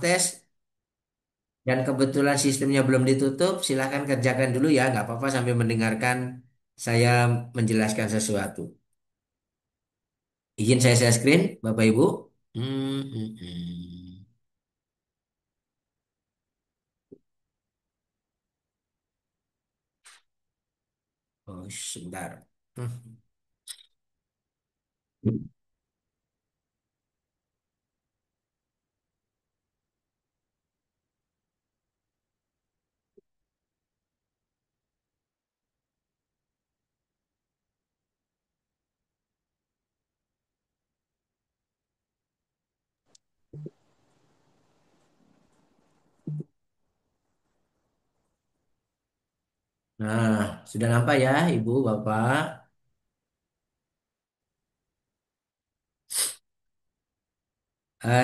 tes dan kebetulan sistemnya belum ditutup, silakan kerjakan dulu ya, nggak apa-apa sambil mendengarkan saya menjelaskan sesuatu. Izin saya share screen, Bapak Ibu. Hmm. Oh, sebentar. Hmm. Nah, sudah nampak ya, Ibu, Bapak.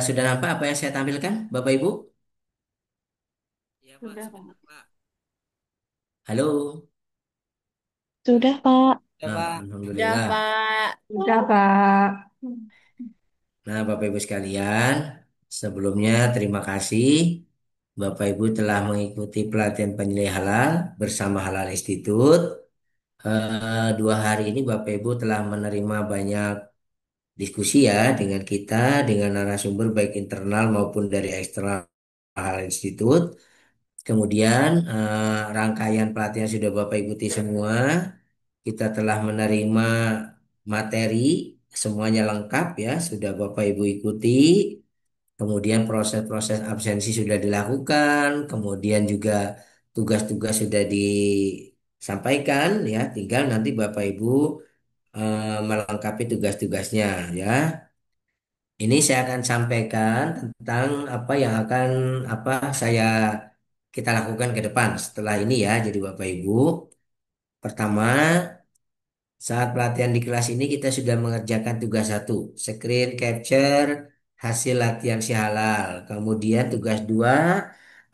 Sudah nampak apa yang saya tampilkan, Bapak Ibu? Iya, Pak, Sudah, sudah Pak. nampak. Halo. Sudah, Pak. Ya, Pak. Sudah, Alhamdulillah. Pak. Sudah, Pak. Nah, Bapak Ibu sekalian, sebelumnya terima kasih Bapak Ibu telah mengikuti pelatihan penilai halal bersama Halal Institute. 2 hari ini Bapak Ibu telah menerima banyak diskusi ya dengan kita, dengan narasumber baik internal maupun dari eksternal Halal Institute. Kemudian rangkaian pelatihan sudah Bapak ikuti semua. Kita telah menerima materi, semuanya lengkap ya, sudah Bapak Ibu ikuti. Kemudian proses-proses absensi sudah dilakukan, kemudian juga tugas-tugas sudah disampaikan ya, tinggal nanti Bapak Ibu melengkapi tugas-tugasnya ya. Ini saya akan sampaikan tentang apa yang akan apa saya kita lakukan ke depan setelah ini ya. Jadi Bapak Ibu, pertama saat pelatihan di kelas ini kita sudah mengerjakan tugas satu, screen capture hasil latihan si halal. Kemudian tugas dua,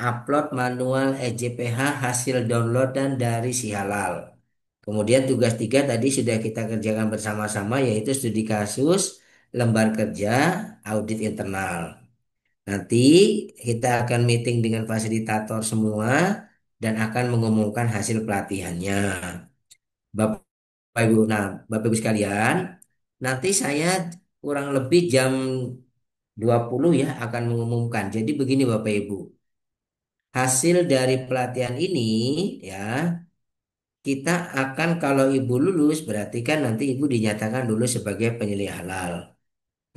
upload manual EJPH hasil downloadan dari si halal. Kemudian tugas tiga tadi sudah kita kerjakan bersama-sama yaitu studi kasus, lembar kerja, audit internal. Nanti kita akan meeting dengan fasilitator semua dan akan mengumumkan hasil pelatihannya. Bapak Ibu, nah Bapak Ibu sekalian, nanti saya kurang lebih jam 20 ya akan mengumumkan. Jadi begini Bapak Ibu, hasil dari pelatihan ini ya, kita akan kalau Ibu lulus berarti kan nanti Ibu dinyatakan lulus sebagai penyelia halal.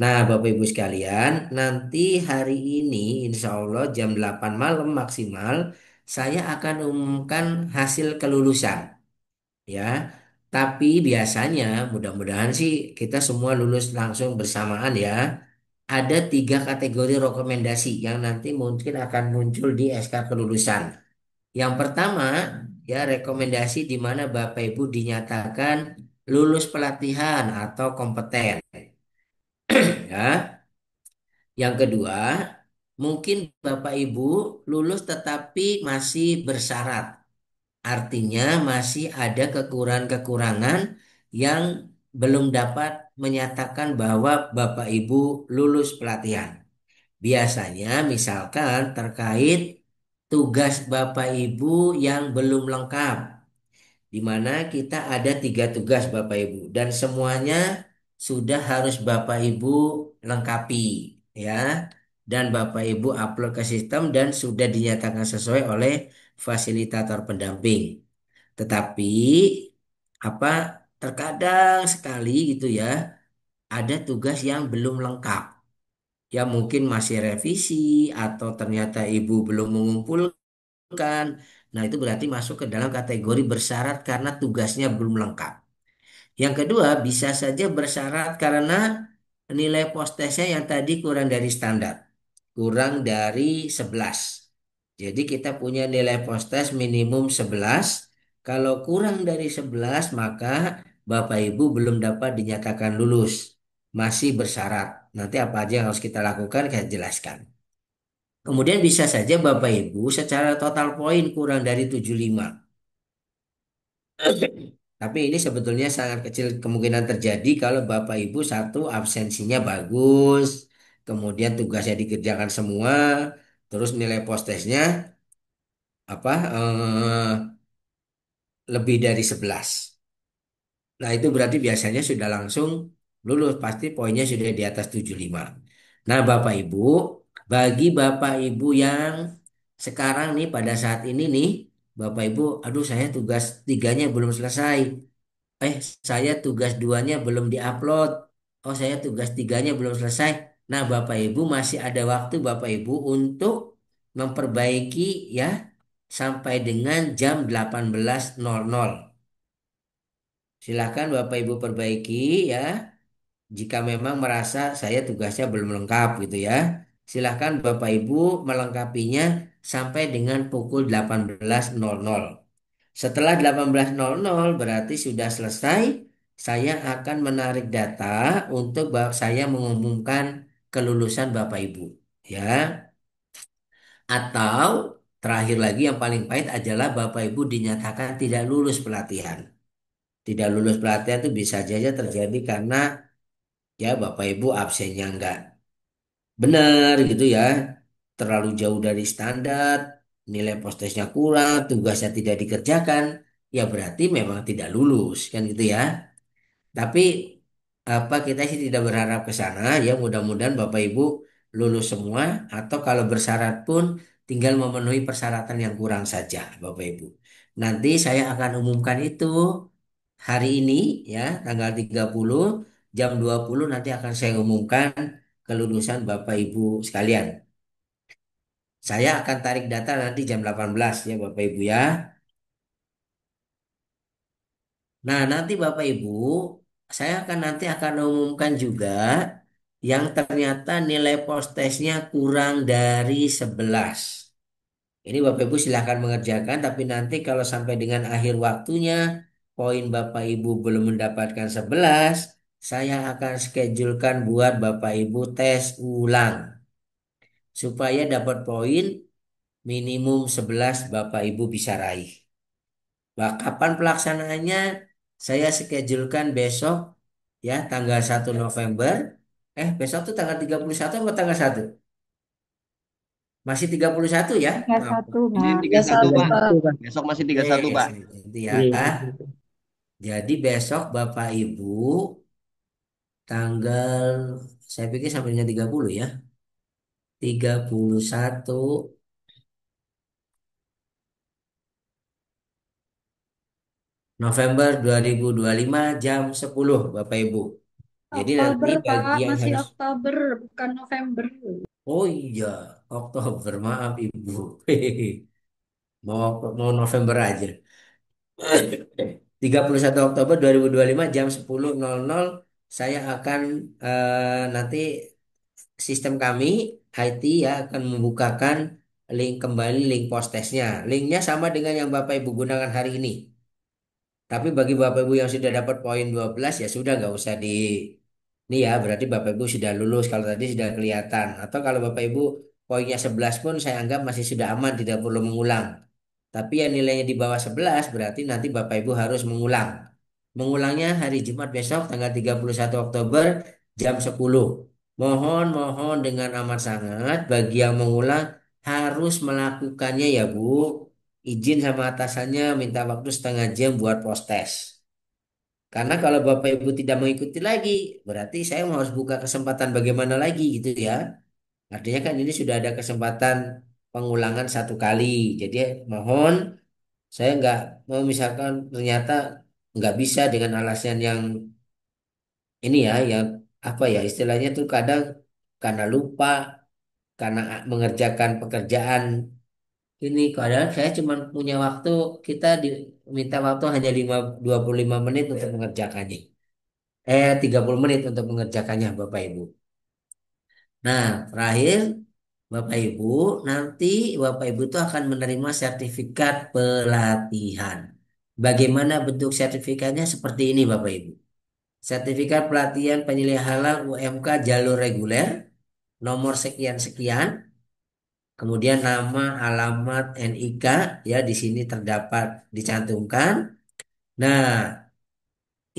Nah Bapak Ibu sekalian, nanti hari ini insya Allah jam 8 malam maksimal saya akan umumkan hasil kelulusan. Ya. Tapi biasanya mudah-mudahan sih kita semua lulus langsung bersamaan ya. Ada 3 kategori rekomendasi yang nanti mungkin akan muncul di SK kelulusan. Yang pertama ya rekomendasi di mana Bapak Ibu dinyatakan lulus pelatihan atau kompeten ya. Yang kedua, mungkin Bapak Ibu lulus tetapi masih bersyarat. Artinya masih ada kekurangan-kekurangan yang belum dapat menyatakan bahwa Bapak Ibu lulus pelatihan. Biasanya misalkan terkait tugas Bapak Ibu yang belum lengkap, di mana kita ada 3 tugas Bapak Ibu dan semuanya sudah harus Bapak Ibu lengkapi ya. Dan Bapak Ibu upload ke sistem dan sudah dinyatakan sesuai oleh fasilitator pendamping. Tetapi apa terkadang sekali gitu ya, ada tugas yang belum lengkap. Ya mungkin masih revisi atau ternyata ibu belum mengumpulkan. Nah, itu berarti masuk ke dalam kategori bersyarat karena tugasnya belum lengkap. Yang kedua, bisa saja bersyarat karena nilai postesnya yang tadi kurang dari standar. Kurang dari 11. Jadi kita punya nilai postes minimum 11. Kalau kurang dari 11, maka Bapak Ibu belum dapat dinyatakan lulus. Masih bersyarat. Nanti apa aja yang harus kita lakukan, saya jelaskan. Kemudian bisa saja Bapak Ibu secara total poin kurang dari 75. Tapi ini sebetulnya sangat kecil kemungkinan terjadi kalau Bapak Ibu satu absensinya bagus, kemudian tugasnya dikerjakan semua, terus nilai postesnya apa lebih dari 11. Nah, itu berarti biasanya sudah langsung lulus, pasti poinnya sudah di atas 75. Nah, Bapak Ibu, bagi Bapak Ibu yang sekarang nih pada saat ini nih, Bapak Ibu, aduh saya tugas tiganya belum selesai. Eh, saya tugas duanya belum diupload. Oh, saya tugas tiganya belum selesai. Nah, Bapak Ibu masih ada waktu Bapak Ibu untuk memperbaiki ya sampai dengan jam 18.00. Silakan Bapak Ibu perbaiki ya. Jika memang merasa saya tugasnya belum lengkap gitu ya. Silakan Bapak Ibu melengkapinya sampai dengan pukul 18.00. Setelah 18.00 berarti sudah selesai. Saya akan menarik data untuk saya mengumumkan kelulusan Bapak Ibu. Ya. Atau terakhir lagi yang paling pahit adalah Bapak Ibu dinyatakan tidak lulus pelatihan. Tidak lulus pelatihan itu bisa saja terjadi karena ya Bapak Ibu absennya enggak benar gitu ya, terlalu jauh dari standar, nilai postesnya kurang, tugasnya tidak dikerjakan, ya berarti memang tidak lulus kan gitu ya. Tapi apa kita sih tidak berharap ke sana ya, mudah-mudahan Bapak Ibu lulus semua atau kalau bersyarat pun tinggal memenuhi persyaratan yang kurang saja Bapak Ibu. Nanti saya akan umumkan itu hari ini ya tanggal 30 jam 20 nanti akan saya umumkan kelulusan Bapak Ibu sekalian. Saya akan tarik data nanti jam 18 ya Bapak Ibu ya. Nah, nanti Bapak Ibu, saya akan nanti akan umumkan juga yang ternyata nilai postesnya kurang dari 11. Ini Bapak Ibu silahkan mengerjakan, tapi nanti kalau sampai dengan akhir waktunya, poin Bapak Ibu belum mendapatkan 11, saya akan schedulekan buat Bapak Ibu tes ulang. Supaya dapat poin minimum 11 Bapak Ibu bisa raih. Nah, kapan pelaksanaannya? Saya schedulekan besok ya tanggal 1 November. Besok tuh tanggal 31 atau tanggal 1? Masih 31 ya? Tiga Maaf. satu, Ini Pak. 31 Tiga Pak. satu, Pak. Besok masih Oke, 31 Pak. itu ya. Iya, gitu. Jadi besok Bapak Ibu tanggal saya pikir sampai dengan 30 ya. 31 November 2025 jam 10 Bapak Ibu. Jadi nanti Oktober, bagi Pak. yang Masih harus Oktober, bukan November. Oh iya, Oktober, maaf Ibu. Mau mau November aja. 31 Oktober 2025 jam 10.00 saya akan nanti sistem kami IT ya akan membukakan link kembali link postesnya. Linknya sama dengan yang Bapak Ibu gunakan hari ini. Tapi bagi Bapak Ibu yang sudah dapat poin 12 ya sudah nggak usah di ini ya berarti Bapak Ibu sudah lulus kalau tadi sudah kelihatan. Atau kalau Bapak Ibu poinnya 11 pun saya anggap masih sudah aman tidak perlu mengulang. Tapi yang nilainya di bawah 11 berarti nanti Bapak Ibu harus mengulang. Mengulangnya hari Jumat besok tanggal 31 Oktober jam 10. Mohon dengan amat sangat bagi yang mengulang harus melakukannya ya Bu. Izin sama atasannya minta waktu setengah jam buat post-test. Karena kalau Bapak Ibu tidak mengikuti lagi, berarti saya harus buka kesempatan bagaimana lagi gitu ya. Artinya kan ini sudah ada kesempatan pengulangan 1 kali. Jadi mohon saya nggak mau misalkan ternyata nggak bisa dengan alasan yang ini ya, yang apa ya istilahnya tuh kadang karena lupa, karena mengerjakan pekerjaan ini. Padahal saya cuma punya waktu, kita diminta waktu hanya 25 menit untuk mengerjakannya. 30 menit untuk mengerjakannya Bapak Ibu. Nah, terakhir Bapak Ibu, nanti Bapak Ibu itu akan menerima sertifikat pelatihan. Bagaimana bentuk sertifikatnya seperti ini Bapak Ibu. Sertifikat pelatihan penyelenggaraan halal UMK jalur reguler, nomor sekian-sekian, kemudian nama, alamat, NIK, ya di sini terdapat dicantumkan. Nah,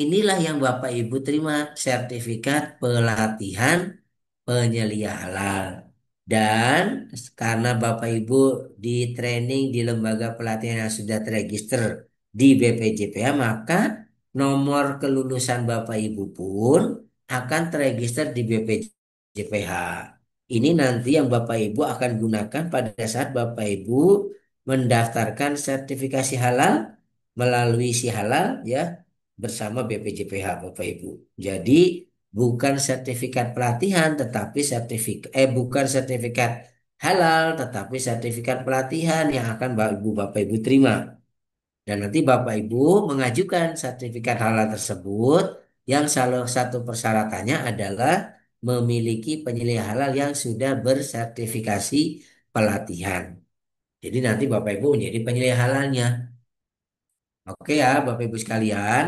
inilah yang Bapak Ibu terima sertifikat pelatihan penyelia halal. Dan karena Bapak Ibu di training di lembaga pelatihan yang sudah terregister di BPJPH, maka nomor kelulusan Bapak Ibu pun akan terregister di BPJPH. Ini nanti yang Bapak Ibu akan gunakan pada saat Bapak Ibu mendaftarkan sertifikasi halal melalui si halal ya bersama BPJPH Bapak Ibu. Jadi bukan sertifikat pelatihan tetapi bukan sertifikat halal tetapi sertifikat pelatihan yang akan Bapak Ibu terima. Dan nanti Bapak Ibu mengajukan sertifikat halal tersebut yang salah satu persyaratannya adalah memiliki penyelia halal yang sudah bersertifikasi pelatihan. Jadi nanti Bapak Ibu menjadi penyelia halalnya. Oke ya Bapak Ibu sekalian.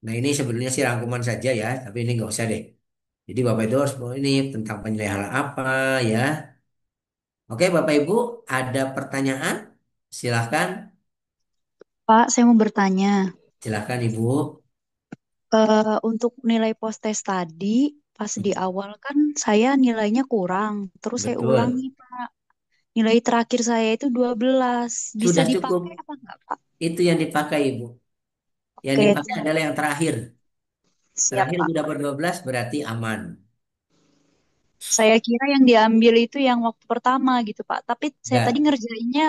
Nah ini sebenarnya sih rangkuman saja ya, tapi ini nggak usah deh. Jadi Bapak Ibu harus ini tentang penyelia halal apa ya. Oke Bapak Ibu ada pertanyaan? Silahkan, Pak, saya mau bertanya. silahkan Ibu. Untuk nilai post-test tadi, pas di awal kan saya nilainya kurang. Terus saya ulangi, Betul. Pak. Nilai terakhir saya itu 12. Bisa Sudah cukup. dipakai apa enggak, Pak? Itu yang dipakai Ibu. Yang Oke, dipakai adalah yang terakhir. siap, Terakhir Ibu Pak. dapat 12 berarti aman. Saya kira yang diambil itu yang waktu pertama gitu, Pak. Tapi saya tadi Enggak. ngerjainnya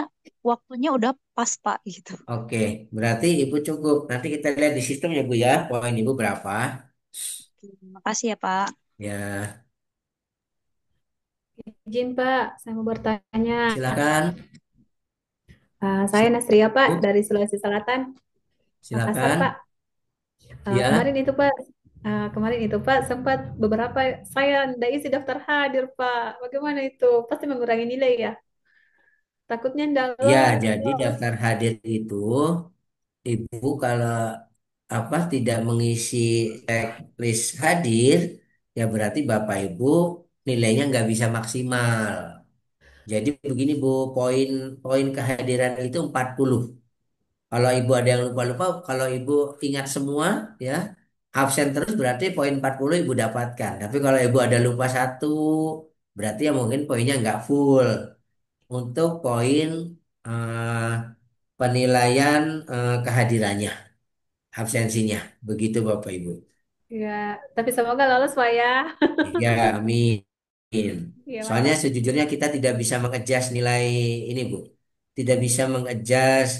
waktunya udah pas, Pak, gitu. Oke, berarti Ibu cukup. Nanti kita lihat di sistem ya Bu ya, poin Ibu berapa. Terima kasih ya, Pak. Ya, Izin Pak, saya mau bertanya. silakan. Saya Nasria Pak Bu, dari Sulawesi Selatan, Makassar Pak. silakan. Kemarin Ya. itu Pak, sempat beberapa saya tidak isi daftar hadir Pak. Bagaimana itu? Pasti mengurangi nilai ya. Takutnya tidak Ya, lolos. jadi daftar hadir itu Ibu kalau apa tidak mengisi checklist hadir, ya berarti Bapak Ibu nilainya nggak bisa maksimal. Jadi begini Bu, poin kehadiran itu 40. Kalau Ibu ada yang lupa-lupa, kalau Ibu ingat semua, ya absen terus berarti poin 40 Ibu dapatkan. Tapi kalau Ibu ada lupa satu, berarti ya mungkin poinnya nggak full. Untuk poin eh, penilaian kehadirannya, absensinya. Begitu Bapak Ibu. Ya, tapi semoga lolos Pak ya. Ya, amin. Iya Soalnya Pak. sejujurnya kita tidak bisa mengadjust nilai ini, Bu. Tidak bisa mengadjust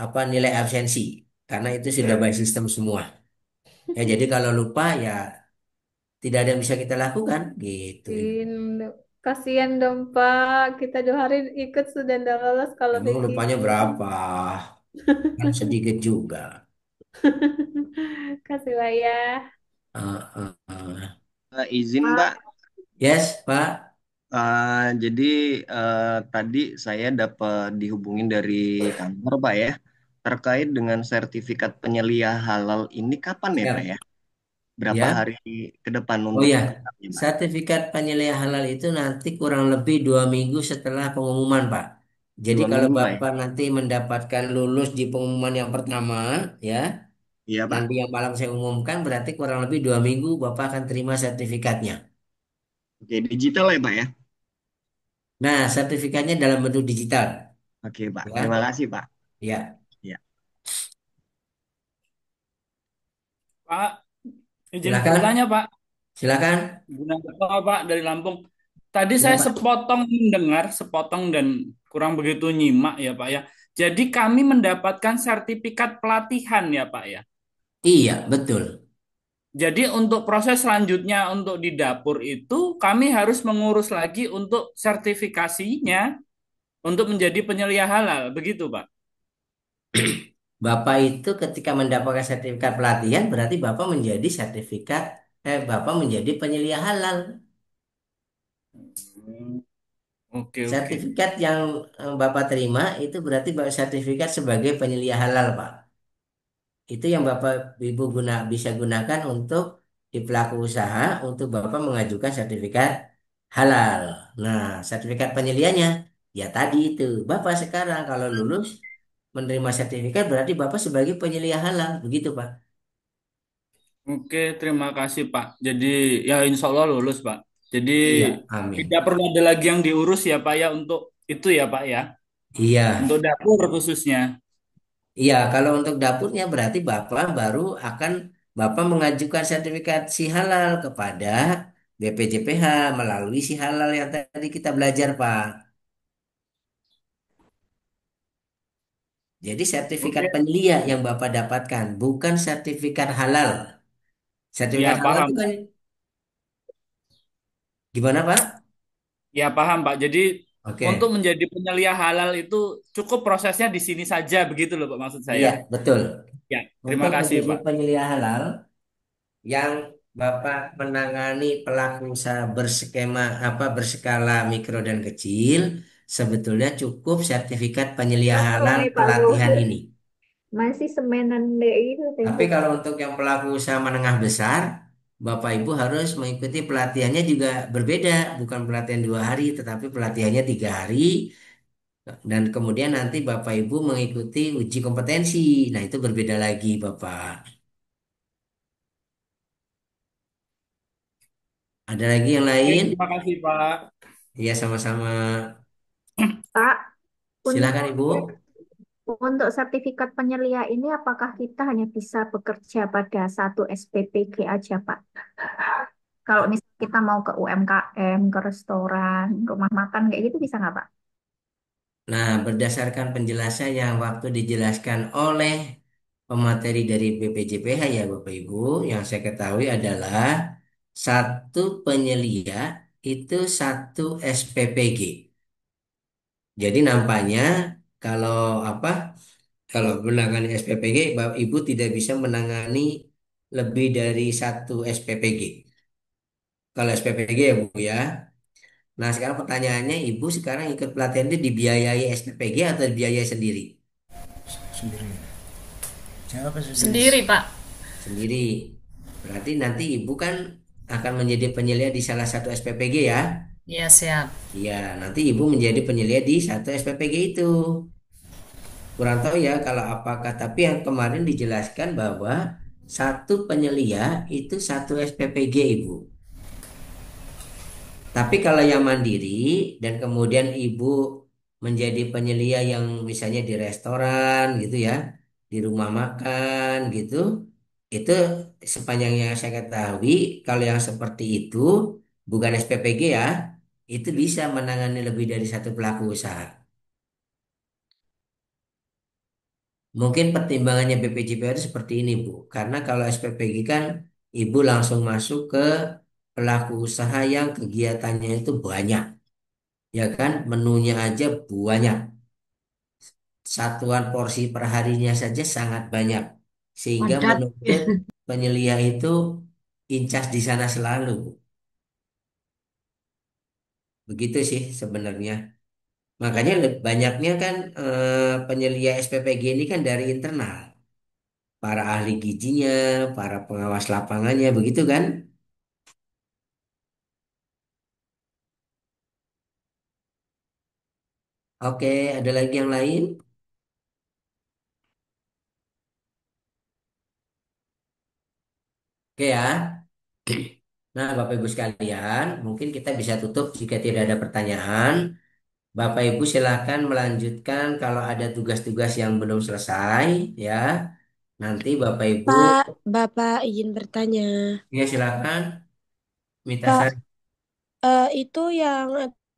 apa nilai absensi karena itu sudah by system semua. Ya, jadi kalau lupa ya tidak ada yang bisa kita lakukan gitu, Ibu. Kasihan dong Pak. Kita 2 hari ikut sudah tidak lolos kalau Emang lupanya begitu. berapa? Kan sedikit juga. Kasih Pak ya. Izin Mbak, Pak, Yes, Pak. jadi tadi saya dapat dihubungin dari kantor Pak ya, terkait dengan sertifikat penyelia halal ini kapan ya Pak ya? Siap. Berapa Ya. hari ke depan Oh untuk ya, genapnya Pak? sertifikat penilaian halal itu nanti kurang lebih 2 minggu setelah pengumuman, Pak. Jadi Dua kalau minggu Pak ya? Bapak nanti mendapatkan lulus di pengumuman yang pertama, ya, Iya nanti Pak. yang malam saya umumkan berarti kurang lebih 2 minggu Bapak akan terima sertifikatnya. Oke, digital ya Pak ya? Nah, sertifikatnya dalam bentuk digital, Oke Pak, terima ya, kasih Pak. ya. Ya. Pak, izin Silakan, bertanya, Pak. silakan. Gunarto, Pak, dari Lampung. Tadi Ya, saya Pak. sepotong mendengar, sepotong dan kurang begitu nyimak ya, Pak ya. Jadi kami mendapatkan sertifikat pelatihan ya, Pak ya. Iya, betul. Jadi untuk proses selanjutnya untuk di dapur itu kami harus mengurus lagi untuk sertifikasinya untuk menjadi penyelia halal, begitu, Pak. Bapak itu ketika mendapatkan sertifikat pelatihan berarti Bapak menjadi penyelia halal. Hmm, Oke, oke. Sertifikat yang Bapak terima itu berarti sertifikat sebagai penyelia halal, Pak. Itu yang Bapak Ibu bisa gunakan untuk di pelaku usaha untuk Bapak mengajukan sertifikat halal. Nah, sertifikat penyelianya ya tadi itu. Bapak sekarang kalau lulus menerima sertifikat berarti Bapak sebagai penyelia halal, begitu, Pak. Oke, terima kasih, Pak. Jadi ya insya Allah lulus, Pak. Jadi Iya, amin. tidak perlu ada lagi yang diurus ya Pak ya untuk itu ya Pak ya. Iya, Untuk dapur khususnya. iya. Kalau untuk dapurnya berarti Bapak mengajukan sertifikat si halal kepada BPJPH melalui si halal yang tadi kita belajar, Pak. Jadi sertifikat Oke. penyelia yang Bapak dapatkan, bukan sertifikat halal. Ya Sertifikat halal paham itu kan Pak. gimana, Pak? Ya paham Pak. Jadi untuk Oke. menjadi penyelia halal itu cukup prosesnya di sini saja begitu loh Pak maksud saya. Iya, betul. Ya, terima Untuk kasih menjadi Pak. penyelia halal yang Bapak menangani pelaku usaha berskala mikro dan kecil, sebetulnya cukup sertifikat penyelia Masuk halal nih Pak pelatihan Luhut. ini. Masih semenan DI itu Tapi tempo. kalau untuk yang pelaku usaha menengah besar, Bapak Ibu harus mengikuti pelatihannya juga berbeda, bukan pelatihan 2 hari, tetapi pelatihannya 3 hari, dan kemudian nanti Bapak Ibu mengikuti uji kompetensi. Nah, itu berbeda lagi, Bapak. Ada lagi yang Oke, lain? terima kasih Pak. Iya, sama-sama. Pak, Silakan, untuk Ibu. untuk sertifikat penyelia ini apakah kita hanya bisa bekerja pada satu SPPG aja, Pak? Kalau misalnya kita mau ke UMKM, ke restoran, rumah makan kayak gitu bisa nggak, Pak? Nah, berdasarkan penjelasan yang waktu dijelaskan oleh pemateri dari BPJPH ya Bapak Ibu, yang saya ketahui adalah satu penyelia itu satu SPPG. Jadi nampaknya kalau apa? Kalau menangani SPPG, Bapak Ibu tidak bisa menangani lebih dari satu SPPG. Kalau SPPG ya Bu ya. Nah, sekarang pertanyaannya, Ibu sekarang ikut pelatihan itu dibiayai SPPG atau dibiayai sendiri? Sendiri. Siapa sendiri? Sendiri, Pak. Sendiri. Berarti nanti Ibu kan akan menjadi penyelia di salah satu SPPG ya? Iya, siap. Iya, nanti Ibu menjadi penyelia di satu SPPG itu. Kurang tahu ya kalau apakah, tapi yang kemarin dijelaskan bahwa satu penyelia itu satu SPPG, Ibu. Tapi kalau yang mandiri dan kemudian ibu menjadi penyelia yang misalnya di restoran gitu ya, di rumah makan gitu, itu sepanjang yang saya ketahui, kalau yang seperti itu bukan SPPG ya, itu bisa menangani lebih dari satu pelaku usaha. Mungkin pertimbangannya BPJPH itu seperti ini, Bu. Karena kalau SPPG kan ibu langsung masuk ke pelaku usaha yang kegiatannya itu banyak. Ya kan, menunya aja banyak, satuan porsi perharinya saja sangat banyak, sehingga Padat. menuntut penyelia itu incas di sana selalu. Begitu sih sebenarnya. Makanya banyaknya kan penyelia SPPG ini kan dari internal, para ahli gizinya, para pengawas lapangannya, begitu kan? Oke, ada lagi yang lain? Oke ya. Nah, Bapak Ibu sekalian, mungkin kita bisa tutup jika tidak ada pertanyaan. Bapak Ibu silakan melanjutkan kalau ada tugas-tugas yang belum selesai ya. Nanti Bapak Ibu Pak, Bapak izin bertanya. ya silakan minta Pak, saya. itu yang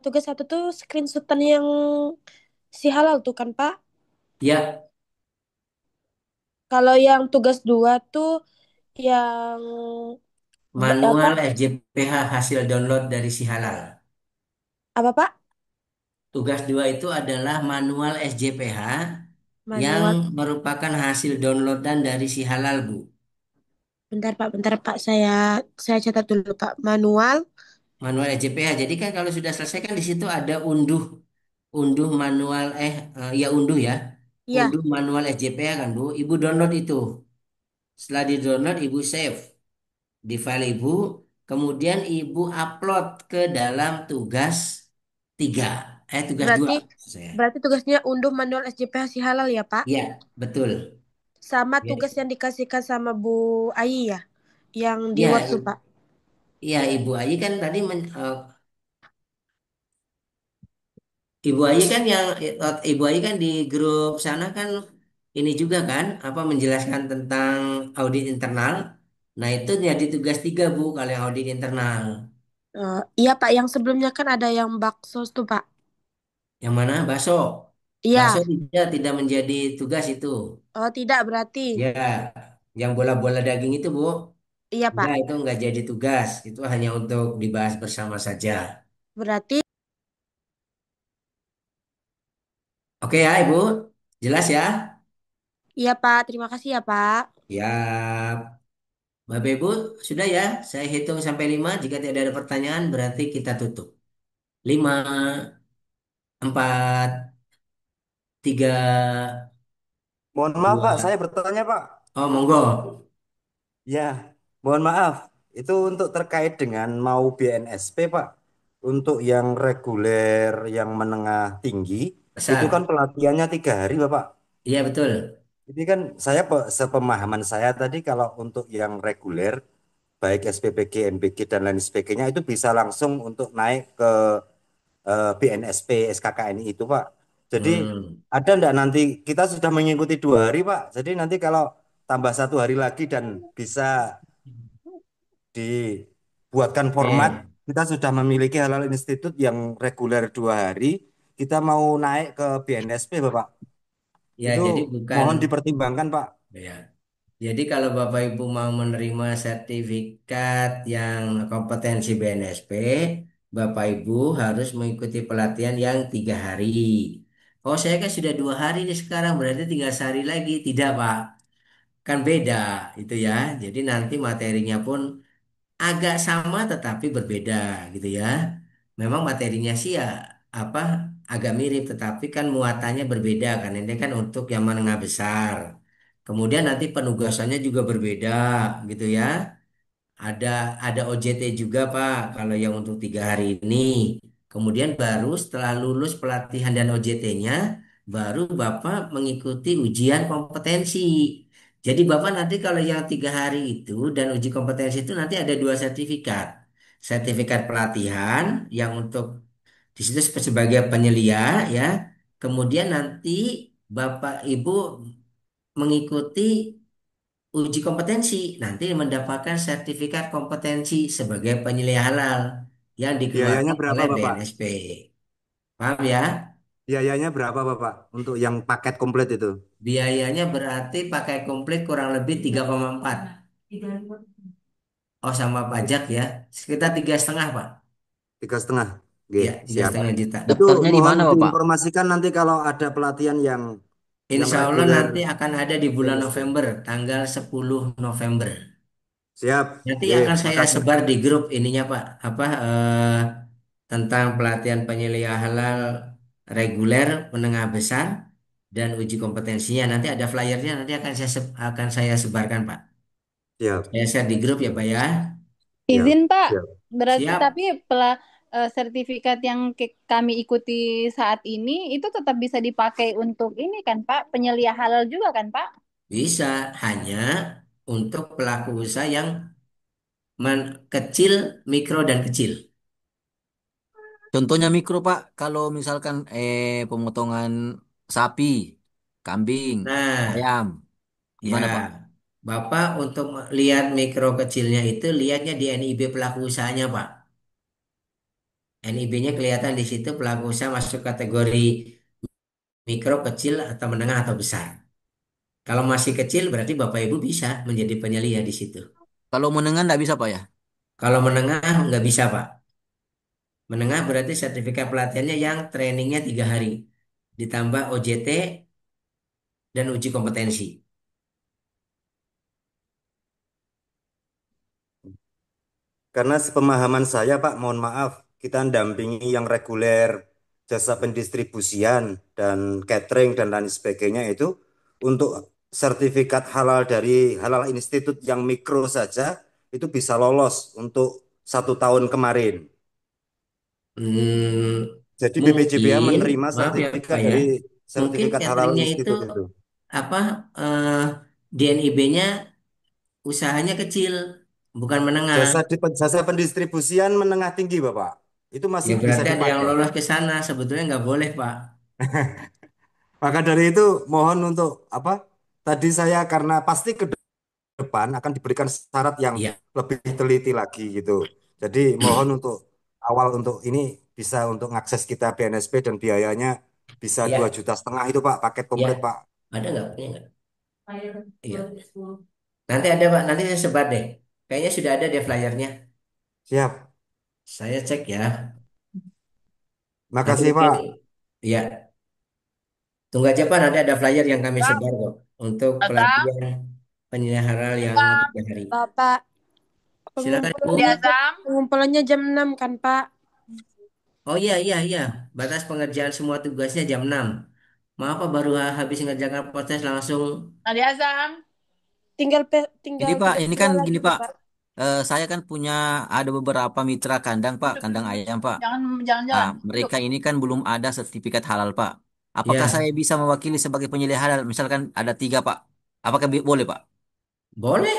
tugas satu tuh screenshotan yang si halal tuh kan, Pak? Ya, Kalau yang tugas dua tuh yang apa? manual SJPH hasil download dari si halal. Apa, Pak? Tugas 2 itu adalah manual SJPH yang Manual. merupakan hasil downloadan dari si halal, Bu. Bentar, Pak. Saya catat dulu, Pak. Manual. Manual SJPH. Jadi kan kalau sudah selesai kan di situ ada unduh unduh manual ya unduh ya. Iya, Unduh manual SJPH kan, Bu. Ibu download itu. Setelah di-download, Ibu save di file Ibu, kemudian Ibu upload ke dalam tugas 3, tugas 2 berarti maksud saya. berarti tugasnya unduh manual SJPH si halal ya, Pak? Iya, betul. Sama Ya, tugas yang dikasihkan sama Bu Ayi ya, yang di ya, WhatsApp, Pak. Iya, Ibu Ayi kan tadi Ibu Ayi kan Ibu Ayi kan di grup sana kan ini juga kan apa menjelaskan tentang audit internal. Nah, itu jadi tugas tiga Bu kalau yang audit internal. Iya Pak, yang sebelumnya kan ada yang bakso tuh Pak. Yang mana? Bakso. Bakso Iya, tidak menjadi tugas itu. oh tidak berarti. Ya, yang bola-bola daging itu Bu. Iya Ya, Pak, itu nggak jadi tugas. Itu hanya untuk dibahas bersama saja. berarti Oke ya, Ibu. Jelas ya? iya Pak, terima kasih ya Pak. Ya, Bapak Ibu, sudah ya. Saya hitung sampai 5. Jika tidak ada pertanyaan, berarti kita tutup. 5, 4, 3. Mohon maaf Pak, 2. saya bertanya Pak. Oh, monggo. Ya, mohon maaf. Itu untuk terkait dengan mau BNSP Pak. Untuk yang reguler, yang menengah tinggi, itu kan Besar. pelatihannya 3 hari Bapak. Iya, betul. Jadi kan saya sepemahaman saya tadi kalau untuk yang reguler, baik SPPG, MPG dan lain sebagainya itu bisa langsung untuk naik ke BNSP, SKKNI itu Pak. Jadi Hmm. ada enggak nanti kita sudah mengikuti 2 hari Pak. Jadi nanti kalau tambah 1 hari lagi dan bisa dibuatkan format, Oke. kita sudah memiliki halal institut yang reguler 2 hari, kita mau naik ke BNSP Bapak. Ya, Itu jadi bukan. mohon dipertimbangkan Pak. Ya. Jadi kalau Bapak Ibu mau menerima sertifikat yang kompetensi BNSP, Bapak Ibu harus mengikuti pelatihan yang 3 hari. Oh, saya kan sudah 2 hari nih sekarang, berarti tinggal sehari lagi. Tidak, Pak. Kan beda itu ya. Jadi nanti materinya pun agak sama tetapi berbeda gitu ya. Memang materinya sih ya apa agak mirip tetapi kan muatannya berbeda kan. Ini kan untuk yang menengah besar. Kemudian nanti penugasannya juga berbeda gitu ya. Ada ada OJT juga Pak kalau yang untuk 3 hari ini. Kemudian baru setelah lulus pelatihan dan OJT-nya, baru Bapak mengikuti ujian kompetensi. Jadi Bapak nanti kalau yang 3 hari itu dan uji kompetensi itu nanti ada dua sertifikat. Sertifikat pelatihan yang untuk di situ sebagai penyelia ya. Kemudian nanti Bapak Ibu mengikuti uji kompetensi, nanti mendapatkan sertifikat kompetensi sebagai penyelia halal yang Biayanya dikeluarkan berapa oleh Bapak? BNSP. Paham ya? Biayanya berapa Bapak untuk yang paket komplit itu? Biayanya berarti pakai komplit kurang lebih 3,4. Oh, sama pajak ya, sekitar 3,5 Pak. 3,5. Oke, Ya, tiga siap. setengah juta. Itu Daftarnya di mohon mana, Bapak? diinformasikan nanti kalau ada pelatihan yang Insya Allah reguler nanti akan ada di bulan BNSP. November, tanggal 10 November. Siap. Nanti Oke, akan saya makasih. sebar di grup ininya Pak, apa tentang pelatihan penyelia halal reguler menengah besar dan uji kompetensinya. Nanti ada flyernya, nanti akan saya sebarkan Pak. Siap. Saya share di grup ya Pak ya. Siap. Izin Pak, Siap. berarti Siap, tapi sertifikat yang kami ikuti saat ini itu tetap bisa dipakai untuk ini kan Pak, penyelia halal juga kan Pak? bisa hanya untuk pelaku usaha yang kecil, mikro dan kecil. Contohnya mikro, Pak. Kalau misalkan pemotongan sapi, kambing, Nah, ayam, ya, gimana, Pak? Bapak untuk lihat mikro kecilnya itu lihatnya di NIB pelaku usahanya, Pak. NIB-nya kelihatan di situ pelaku usaha masuk kategori mikro, kecil, atau menengah atau besar. Kalau masih kecil berarti Bapak Ibu bisa menjadi penyelia di situ. Kalau menengah nggak bisa, Pak ya? Kalau menengah nggak bisa, Pak. Menengah berarti sertifikat pelatihannya yang trainingnya 3 hari. Ditambah OJT dan uji kompetensi. Karena sepemahaman saya, Pak, mohon maaf, kita dampingi yang reguler, jasa pendistribusian, dan catering, dan lain sebagainya itu untuk sertifikat halal dari halal institut yang mikro saja, itu bisa lolos untuk 1 tahun kemarin. Hmm, Jadi BPJPH mungkin, menerima maaf ya sertifikat Pak ya, dari mungkin sertifikat halal cateringnya itu institut itu. apa DNIB-nya usahanya kecil. bukan Jasa menengah. di jasa pendistribusian menengah tinggi, Bapak. Itu Ya masih bisa berarti ada yang dipakai. lolos ke sana. Sebetulnya nggak boleh, Pak. Maka dari itu mohon untuk apa? Tadi saya karena pasti ke depan akan diberikan syarat yang Iya, lebih teliti lagi gitu. Jadi mohon untuk awal untuk ini bisa untuk ngakses kita BNSP dan biayanya bisa dua iya, juta setengah itu Pak, paket iya. komplit Pak. Ada nggak? Punya nggak? Iya. Nanti ada, Pak. Nanti saya sebar deh. Kayaknya sudah ada deh flyernya. Siap. Saya cek ya. Nanti Makasih mungkin, Pak. ya. Tunggu aja, Pak. Nanti ada flyer yang kami sebar kok. Untuk Azam, pelatihan penyelenggaraan yang Azam, 3 hari. Bapak, Silakan, Ibu. Adi Azam. pengumpulannya jam 6 kan, Pak? Oh iya, iya, iya. Batas pengerjaan semua tugasnya jam 6. Maaf, Pak. Baru habis mengerjakan proses langsung. Adi Azam. Tinggal Ini Pak, tugas ini kan 2 lagi gini nih, Pak. Pak. Saya kan punya ada beberapa mitra kandang Pak, kandang ayam Pak. Jangan Ah, jalan-jalan. Duduk. mereka ini kan belum ada sertifikat halal Pak. Apakah saya Ya, bisa mewakili sebagai penyelia halal? Misalkan ada 3 Pak. Apakah boleh Pak? boleh.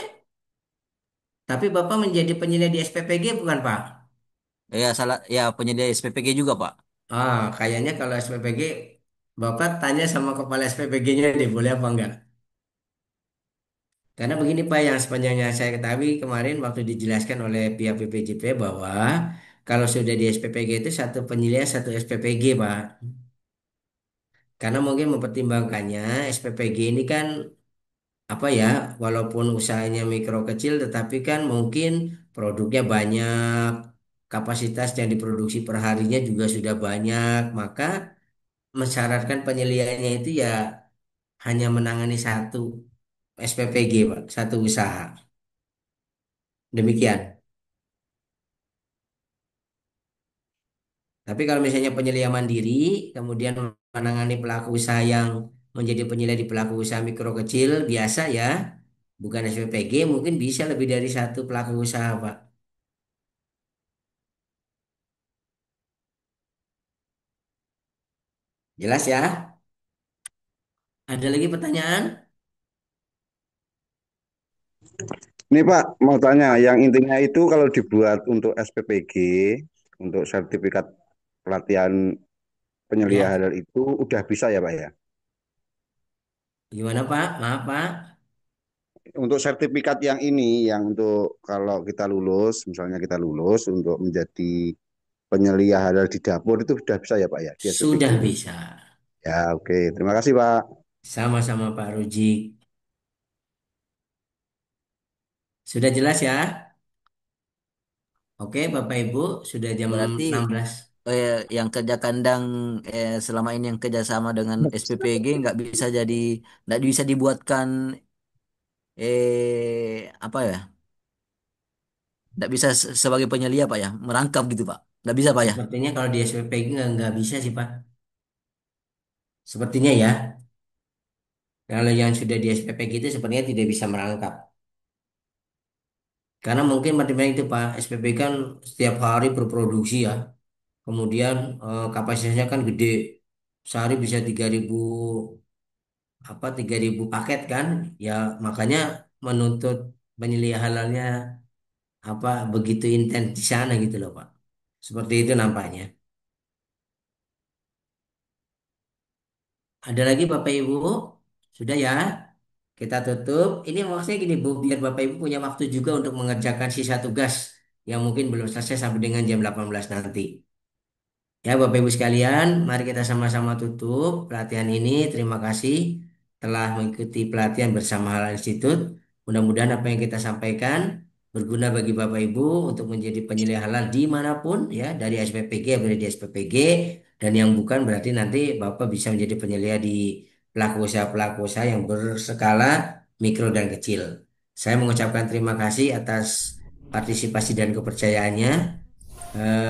Tapi Bapak menjadi penyelia di SPPG bukan, Pak? Ya salah, ya penyedia SPPG juga Pak. Kayaknya kalau SPPG, Bapak tanya sama kepala SPPG-nya deh, boleh apa enggak? Karena begini Pak, yang sepanjang yang saya ketahui kemarin waktu dijelaskan oleh pihak BPJP bahwa kalau sudah di SPPG itu satu penyelia satu SPPG, Pak. Karena mungkin mempertimbangkannya SPPG ini kan apa ya, walaupun usahanya mikro kecil tetapi kan mungkin produknya banyak, kapasitas yang diproduksi per harinya juga sudah banyak, maka mensyaratkan penyeliaannya itu ya hanya menangani satu SPPG, Pak, satu usaha. Demikian. Tapi kalau misalnya penyelia mandiri, kemudian menangani pelaku usaha yang menjadi penyelia di pelaku usaha mikro kecil biasa ya, bukan SPPG, mungkin bisa lebih dari satu pelaku usaha, Pak. Jelas ya? Ada lagi pertanyaan? Ini Pak, mau tanya, yang intinya itu kalau dibuat untuk SPPG, untuk sertifikat pelatihan penyelia Ya, halal itu udah bisa ya Pak ya? gimana Pak? Maaf Pak. Untuk sertifikat yang ini, yang untuk kalau kita lulus, misalnya kita lulus untuk menjadi penyelia halal di dapur itu sudah bisa ya Pak ya, di SPPG Sudah itu? bisa. Ya oke, terima kasih Pak. Sama-sama Pak Ruji. Sudah jelas ya? Oke Bapak Ibu, sudah jam Berarti 16. yang kerja kandang selama ini yang kerjasama dengan SPPG nggak bisa dibuatkan apa ya? Nggak bisa sebagai penyelia Pak ya, merangkap gitu Pak. Nggak bisa Pak ya. Sepertinya kalau di SPPG nggak bisa sih Pak. Sepertinya ya. Kalau yang sudah di SPPG itu sepertinya tidak bisa merangkap. Karena mungkin matematik itu Pak, SPPG kan setiap hari berproduksi ya. Kemudian kapasitasnya kan gede. Sehari bisa 3.000 paket kan. Ya makanya menuntut penyelia halalnya begitu intens di sana gitu loh Pak. Seperti itu nampaknya. Ada lagi Bapak Ibu? Sudah ya? Kita tutup. Ini maksudnya gini Bu, biar Bapak Ibu punya waktu juga untuk mengerjakan sisa tugas yang mungkin belum selesai sampai dengan jam 18 nanti. Ya, Bapak Ibu sekalian, mari kita sama-sama tutup pelatihan ini. Terima kasih telah mengikuti pelatihan bersama Halal Institute. Mudah-mudahan apa yang kita sampaikan berguna bagi Bapak Ibu untuk menjadi penyelia halal dimanapun ya, dari SPPG berada di SPPG, dan yang bukan berarti nanti Bapak bisa menjadi penyelia di pelaku usaha yang berskala mikro dan kecil. Saya mengucapkan terima kasih atas partisipasi dan kepercayaannya,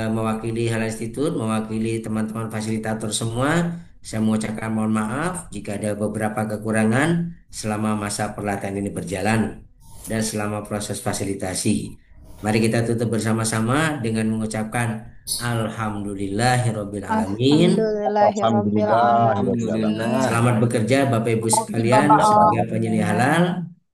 mewakili Halal Institute, mewakili teman-teman fasilitator semua. Saya mengucapkan mohon maaf jika ada beberapa kekurangan selama masa pelatihan ini berjalan dan selama proses fasilitasi. Mari kita tutup bersama-sama dengan mengucapkan Alhamdulillahirobbil alamin. Alhamdulillahirabbil Alhamdulillah. alamin. Alhamdulillah. Selamat bekerja Bapak Ibu Makasih sekalian Bapak sebagai Om. penyelia halal.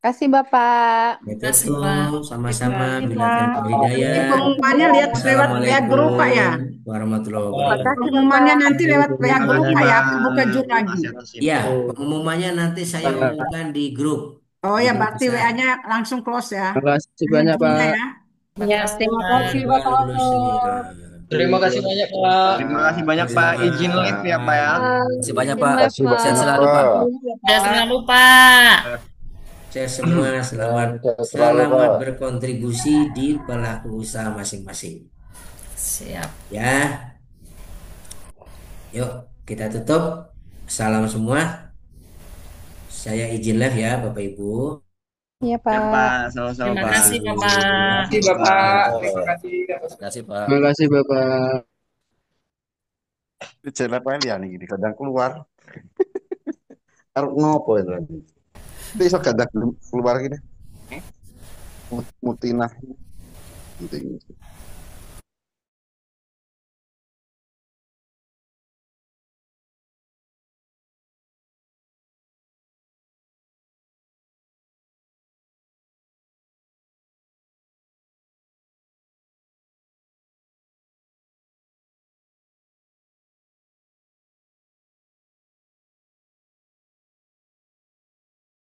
Kasih Bapak. Kasih, Pak. Assalamualaikum, sama-sama. Bila tanpa Ini hidayah. pengumumannya lihat lewat WA grup Pak ya. Assalamualaikum warahmatullahi Terima wabarakatuh. kasih Pengumumannya Bapak. nanti lewat WA Terima grup kasih Pak ya. Pak. Aku buka jur Terima lagi. kasih atas Ya, info. pengumumannya nanti saya umumkan di grup, Oh di ya, grup berarti besar. WA-nya langsung close ya. Terima kasih Ini banyak, grupnya Pak. ya. Makasih, Terima Pak. kasih Bapak Dua lulus semua. Terima kasih banyak, Pak. Terima kasih banyak Pak. Izin live ya Pak ya. Terima kasih banyak, Izin Pak. live, Terima kasih Sehat Pak. selalu, Pak. Pak. Udah selalu, Pak. Saya semua selamat Selalu selamat Pak. berkontribusi di pelaku usaha masing-masing. Siap. Ya, yuk kita tutup. Salam semua. Saya izin live ya, Bapak Ibu. Iya Ya Pak. Pak, sama-sama Terima Pak. kasih, Bapak. Terima kasih, Bapak. Terima kasih. Terima kasih, Pak. Terima kasih, Bapak. Jalan apa ya nih, kadang keluar. Arep ngopo itu? Itu iso kadang keluar gini. Mutinah. Penting.